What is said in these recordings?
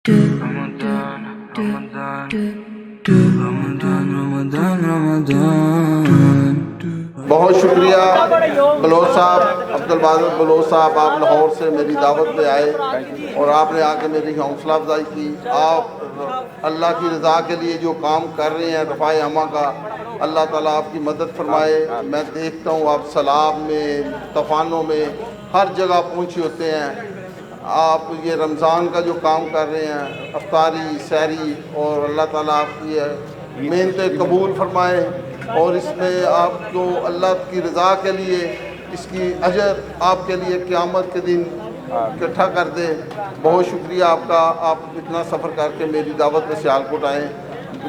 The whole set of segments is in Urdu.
رمضان رمضان رمضان رمضان رمضان بہت شکریہ بلوچ صاحب، عبدالبادر بلوچ صاحب، آپ لاہور سے میری دعوت پہ آئے اور آپ نے آ کے میری حوصلہ افزائی کی۔ آپ اللہ کی رضا کے لیے جو کام کر رہے ہیں رفع امہ کا، اللہ تعالیٰ آپ کی مدد فرمائے۔ میں دیکھتا ہوں آپ سیلاب میں، طوفانوں میں، ہر جگہ پہنچے ہوتے ہیں۔ آپ یہ رمضان کا جو کام کر رہے ہیں، افطاری سحری، اور اللہ تعالیٰ آپ کی محنتیں قبول فرمائے، اور اس میں آپ کو اللہ کی رضا کے لیے اس کی اجر آپ کے لیے قیامت کے دن اکٹھا کر دے۔ بہت شکریہ آپ کا، آپ اتنا سفر کر کے میری دعوت میں سیالکوٹ آئیں۔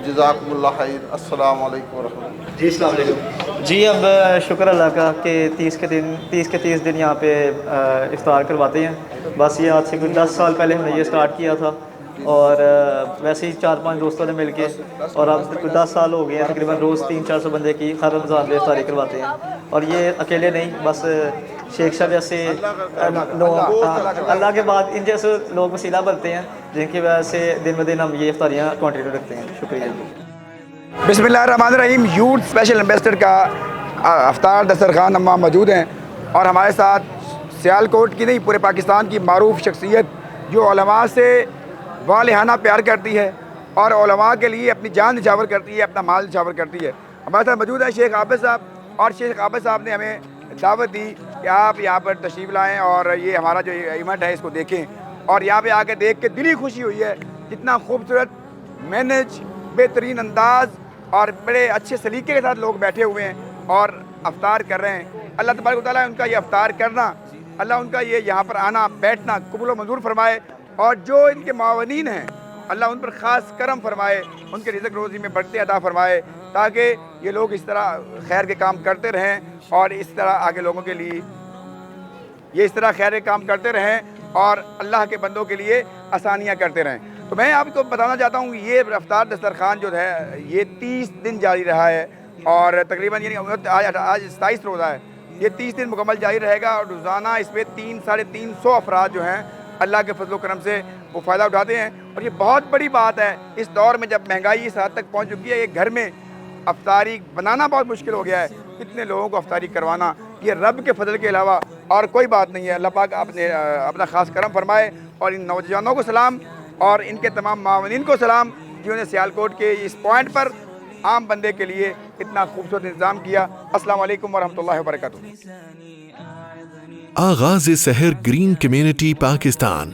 جزاکم اللہ خیر۔ السلام علیکم ورحمۃ اللہ۔ جی السلام علیکم۔ جی اب شکر اللہ کا کہ 30 کے 30 دن یہاں پہ افطار کرواتے ہیں۔ بس یہ آج سے کچھ 10 سال پہلے ہم نے یہ سٹارٹ کیا تھا، اور ویسے ہی 4-5 دوستوں نے مل کے، اور اب 10 سال ہو گئے ہیں، تقریباً روز 300-400 بندے کی ہر رمضان میں افطاری کرواتے ہیں۔ اور یہ اکیلے نہیں، بس شیخ صاحب جیسے اللہ کے بعد ان جیسے لوگ وسیلہ بنتے ہیں، جن کی وجہ سے دن بدن ہم یہ افطاریاں کنٹینیو رکھتے ہیں۔ شکریہ۔ بسم اللہ الرحمن الرحیم۔ یوتھ اسپیشل ایمبیسڈر کا افطار دسترخوان ہم موجود ہیں، اور ہمارے ساتھ سیالکوٹ کی نہیں پورے پاکستان کی معروف شخصیت جو علماء سے والہانہ پیار کرتی ہے اور علماء کے لیے اپنی جان نچھاور کرتی ہے، اپنا مال نچھاور کرتی ہے، ہمارے ساتھ موجود ہے شیخ عابد صاحب۔ اور شیخ عابد صاحب نے ہمیں دعوت دی کہ آپ یہاں پر تشریف لائیں اور یہ ہمارا جو ایونٹ ہے اس کو دیکھیں، اور یہاں پہ آ کے دیکھ کے دلی خوشی ہوئی ہے۔ جتنا خوبصورت مینج، بہترین انداز اور بڑے اچھے سلیقے کے ساتھ لوگ بیٹھے ہوئے ہیں اور افطار کر رہے ہیں۔ اللہ تبارک و تعالیٰ ان کا یہ افطار کرنا، اللہ ان کا یہ یہاں پر آنا بیٹھنا قبول و منظور فرمائے، اور جو ان کے معاونین ہیں اللہ ان پر خاص کرم فرمائے، ان کے رزق روزی میں برکتیں عطا فرمائے، تاکہ یہ لوگ اس طرح خیر کے کام کرتے رہیں، اور اس طرح آگے لوگوں کے لیے یہ اس طرح خیر کے کام کرتے رہیں اور اللہ کے بندوں کے لیے آسانیاں کرتے رہیں۔ تو میں آپ کو بتانا چاہتا ہوں کہ یہ افطار دسترخوان جو ہے یہ 30 دن جاری رہا ہے، اور تقریباً یعنی آج 27 روزہ ہے، یہ 30 دن مکمل جاری رہے گا، اور روزانہ اس پہ 300-350 افراد جو ہیں اللہ کے فضل و کرم سے وہ فائدہ اٹھاتے ہیں۔ اور یہ بہت بڑی بات ہے اس دور میں جب مہنگائی اس حد تک پہنچ چکی ہے کہ گھر میں افطاری بنانا بہت مشکل ہو گیا ہے، اتنے لوگوں کو افطاری کروانا یہ رب کے فضل کے علاوہ اور کوئی بات نہیں ہے۔ اللہ پاک اپنا خاص کرم فرمائے، اور ان نوجوانوں کو سلام اور ان کے تمام معاونین کو سلام جنہوں نے سیالکوٹ کے اس پوائنٹ پر عام بندے کے لیے اتنا خوبصورت انتظام کیا۔ السلام علیکم ورحمۃ اللہ وبرکاتہ۔ آغاز سحر گرین کمیونٹی پاکستان